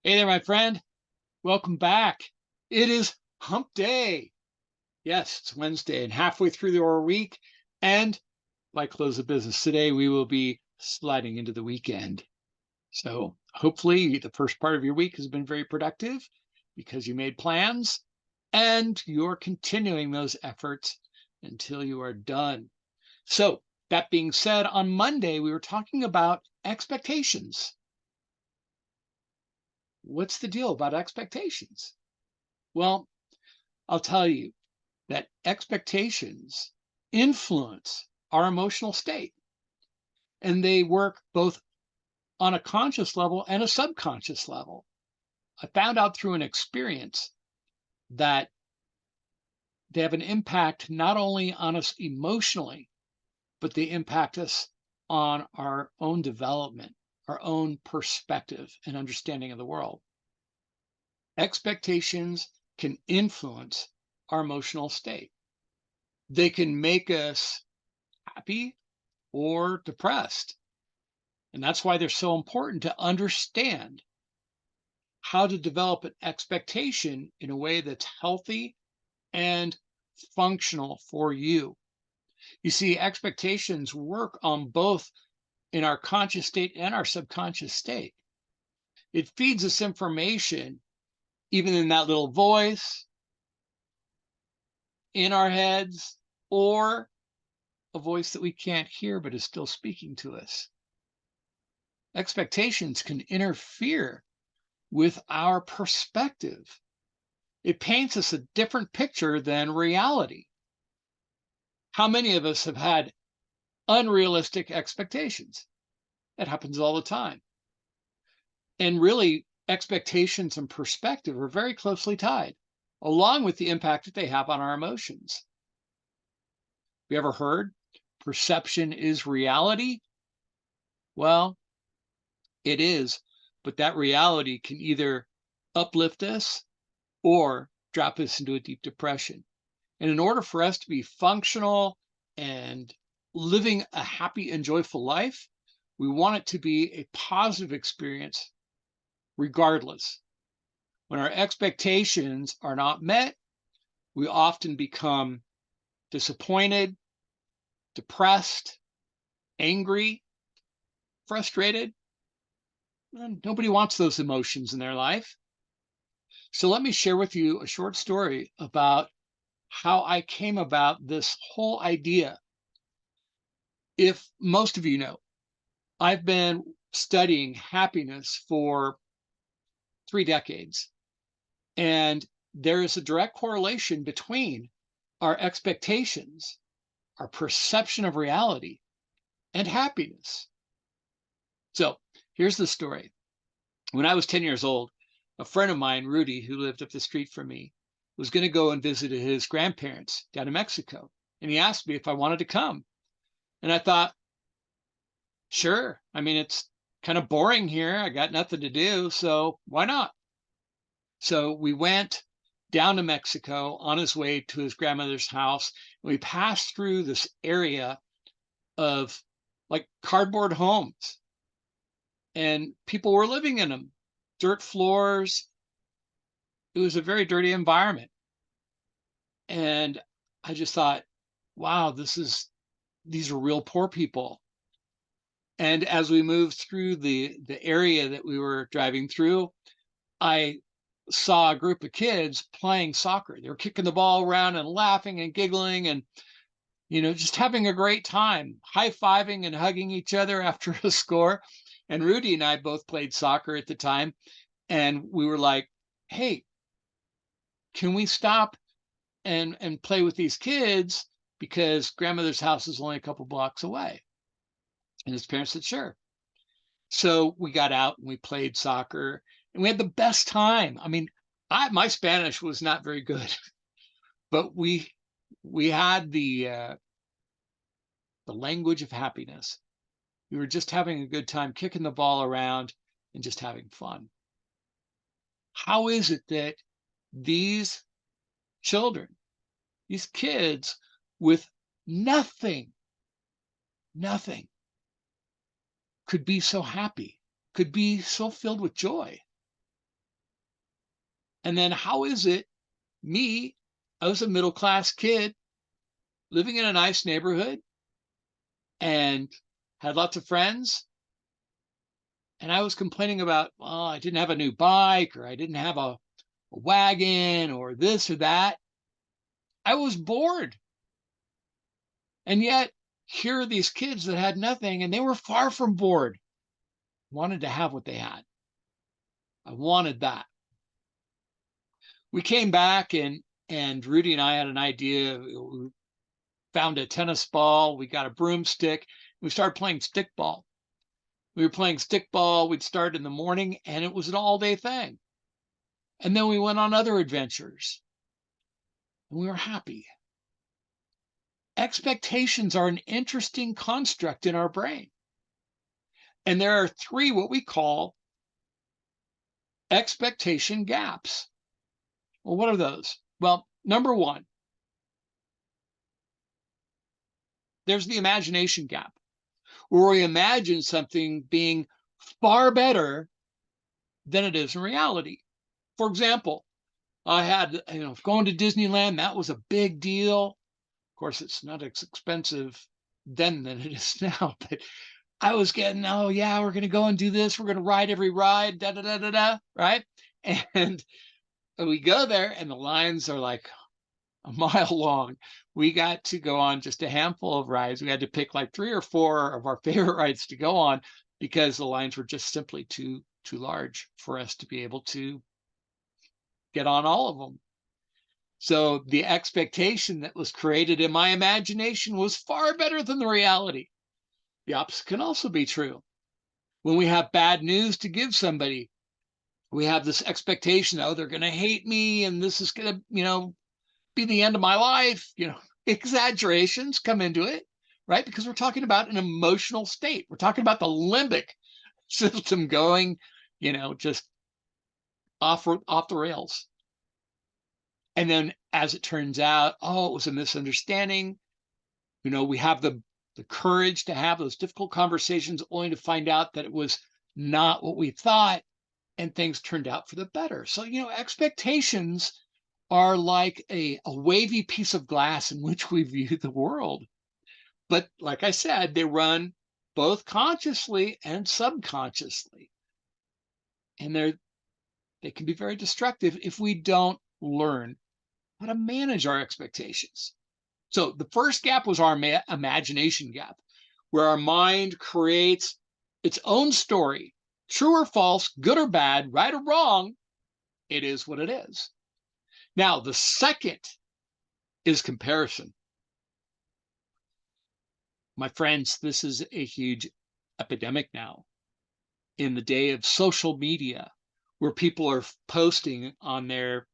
Hey there, my friend. Welcome back. It is hump day. Yes, it's Wednesday and halfway through our week. And like close of business today, we will be sliding into the weekend. So hopefully, the first part of your week has been very productive because you made plans and you're continuing those efforts until you are done. So, that being said, on Monday, we were talking about expectations. What's the deal about expectations? Well, I'll tell you that expectations influence our emotional state, and they work both on a conscious level and a subconscious level. I found out through an experience that they have an impact not only on us emotionally, but they impact us on our own development, our own perspective and understanding of the world. Expectations can influence our emotional state. They can make us happy or depressed. And that's why they're so important to understand how to develop an expectation in a way that's healthy and functional for you. You see, expectations work on both in our conscious state and our subconscious state. It feeds us information, even in that little voice in our heads, or a voice that we can't hear but is still speaking to us. Expectations can interfere with our perspective. It paints us a different picture than reality. How many of us have had unrealistic expectations? It happens all the time. And really, expectations and perspective are very closely tied, along with the impact that they have on our emotions. Have you ever heard perception is reality? Well, it is, but that reality can either uplift us or drop us into a deep depression. And in order for us to be functional and living a happy and joyful life, we want it to be a positive experience regardless. When our expectations are not met, we often become disappointed, depressed, angry, frustrated. And nobody wants those emotions in their life. So let me share with you a short story about how I came about this whole idea. If most of you know, I've been studying happiness for 3 decades, and there is a direct correlation between our expectations, our perception of reality, and happiness. So here's the story. When I was 10 years old, a friend of mine, Rudy, who lived up the street from me, was going to go and visit his grandparents down in Mexico. And he asked me if I wanted to come. And I thought, sure. I mean, it's kind of boring here. I got nothing to do. So why not? So we went down to Mexico on his way to his grandmother's house. And we passed through this area of like cardboard homes, and people were living in them, dirt floors. It was a very dirty environment. And I just thought, wow, these are real poor people. And as we moved through the area that we were driving through, I saw a group of kids playing soccer. They were kicking the ball around and laughing and giggling and just having a great time, high-fiving and hugging each other after a score. And Rudy and I both played soccer at the time, and we were like, "Hey, can we stop and play with these kids because grandmother's house is only a couple blocks away?" And his parents said, "Sure." So we got out and we played soccer and we had the best time. I mean, my Spanish was not very good, but we had the language of happiness. We were just having a good time kicking the ball around and just having fun. How is it that these children, these kids with nothing, nothing could be so happy, could be so filled with joy? And then how is it me, I was a middle class kid living in a nice neighborhood and had lots of friends. And I was complaining about, well, I didn't have a new bike or I didn't have a wagon or this or that. I was bored. And yet, here are these kids that had nothing and they were far from bored, wanted to have what they had. I wanted that. We came back and Rudy and I had an idea. We found a tennis ball, we got a broomstick, we started playing stickball. We were playing stickball, we'd start in the morning and it was an all-day thing. And then we went on other adventures and we were happy. Expectations are an interesting construct in our brain. And there are three what we call expectation gaps. Well, what are those? Well, number one, there's the imagination gap, where we imagine something being far better than it is in reality. For example, I had, going to Disneyland, that was a big deal. Of course, it's not as expensive then than it is now, but I was getting, oh yeah, we're going to go and do this. We're going to ride every ride, da da da da da, right? And we go there, and the lines are like a mile long. We got to go on just a handful of rides. We had to pick like 3 or 4 of our favorite rides to go on because the lines were just simply too large for us to be able to get on all of them. So the expectation that was created in my imagination was far better than the reality. The opposite can also be true. When we have bad news to give somebody, we have this expectation, oh, they're going to hate me and this is going to, be the end of my life. Exaggerations come into it, right? Because we're talking about an emotional state. We're talking about the limbic system going, just off the rails. And then as it turns out, oh, it was a misunderstanding. We have the courage to have those difficult conversations only to find out that it was not what we thought and things turned out for the better. So, expectations are like a wavy piece of glass in which we view the world. But like I said, they run both consciously and subconsciously. And they can be very destructive if we don't learn how to manage our expectations. So the first gap was our imagination gap, where our mind creates its own story, true or false, good or bad, right or wrong. It is what it is. Now, the second is comparison. My friends, this is a huge epidemic now in the day of social media, where people are posting on their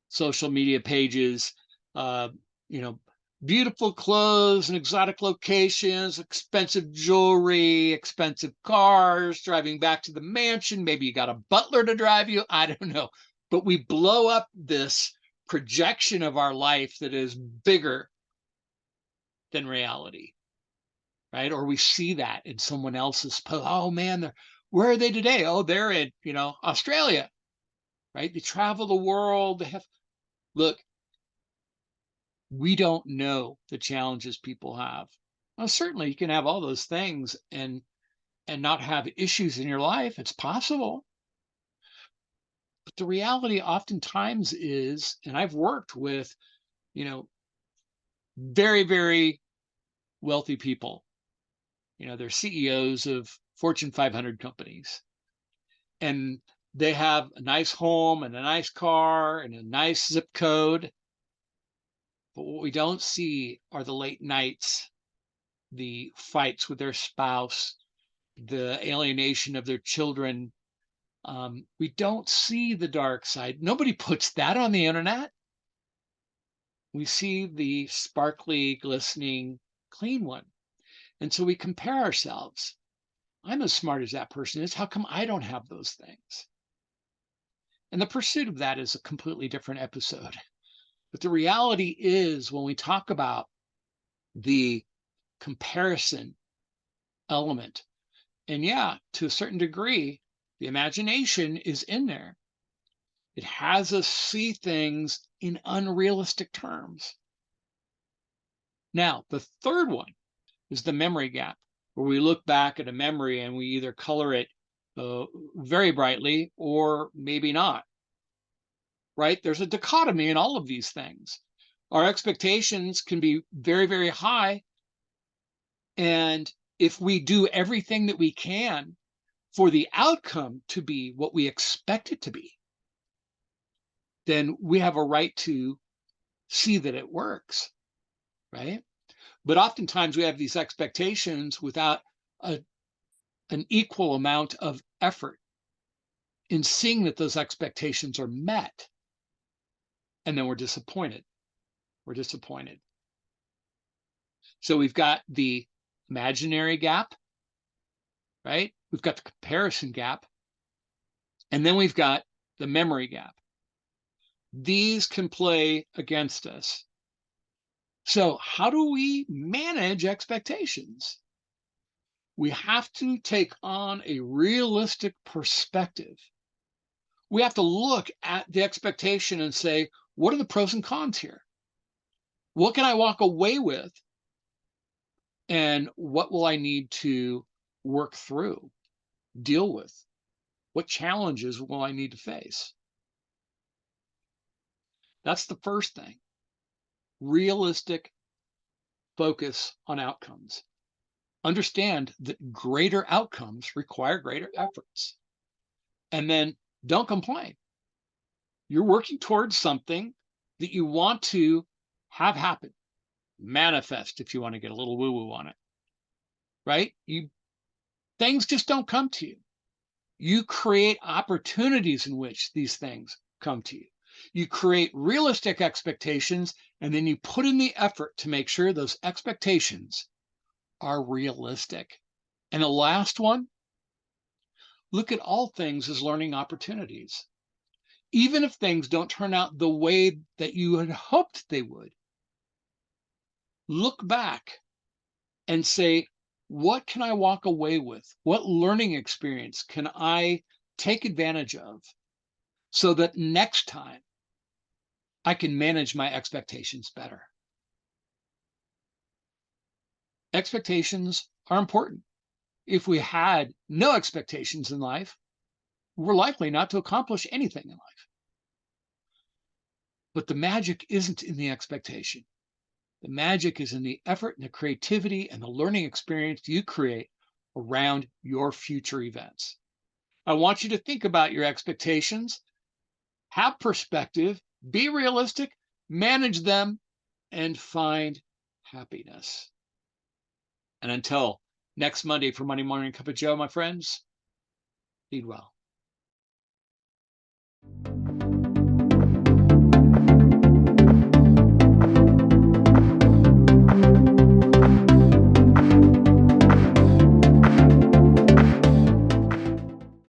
social media pages, you know, beautiful clothes and exotic locations, expensive jewelry, expensive cars, driving back to the mansion. Maybe you got a butler to drive you. I don't know. But we blow up this projection of our life that is bigger than reality, right? Or we see that in someone else's post. Oh man, where are they today? Oh, they're in, Australia, right? They travel the world. They have, look, we don't know the challenges people have. Well, certainly you can have all those things and not have issues in your life. It's possible. But the reality oftentimes is, and I've worked with, very, very wealthy people. They're CEOs of Fortune 500 companies. And they have a nice home and a nice car and a nice zip code. But what we don't see are the late nights, the fights with their spouse, the alienation of their children. We don't see the dark side. Nobody puts that on the internet. We see the sparkly, glistening, clean one. And so we compare ourselves. I'm as smart as that person is. How come I don't have those things? And the pursuit of that is a completely different episode. But the reality is, when we talk about the comparison element, and yeah, to a certain degree, the imagination is in there. It has us see things in unrealistic terms. Now, the third one is the memory gap, where we look back at a memory and we either color it very brightly or maybe not, right? There's a dichotomy in all of these things. Our expectations can be very, very high. And if we do everything that we can for the outcome to be what we expect it to be, then we have a right to see that it works, right? But oftentimes we have these expectations without a, an equal amount of effort in seeing that those expectations are met. And then we're disappointed. We're disappointed. So we've got the imaginary gap, right? We've got the comparison gap. And then we've got the memory gap. These can play against us. So, how do we manage expectations? We have to take on a realistic perspective. We have to look at the expectation and say, what are the pros and cons here? What can I walk away with? And what will I need to work through, deal with? What challenges will I need to face? That's the first thing. Realistic focus on outcomes. Understand that greater outcomes require greater efforts. And then don't complain. You're working towards something that you want to have happen, manifest if you want to get a little woo woo on it, right? Things just don't come to you. You create opportunities in which these things come to you. You create realistic expectations, and then you put in the effort to make sure those expectations are realistic. And the last one, look at all things as learning opportunities. Even if things don't turn out the way that you had hoped they would, look back and say, what can I walk away with? What learning experience can I take advantage of so that next time I can manage my expectations better? Expectations are important. If we had no expectations in life, we're likely not to accomplish anything in life. But the magic isn't in the expectation. The magic is in the effort and the creativity and the learning experience you create around your future events. I want you to think about your expectations, have perspective, be realistic, manage them, and find happiness. And until next Monday for Monday Morning Cup of Joe, my friends, lead well.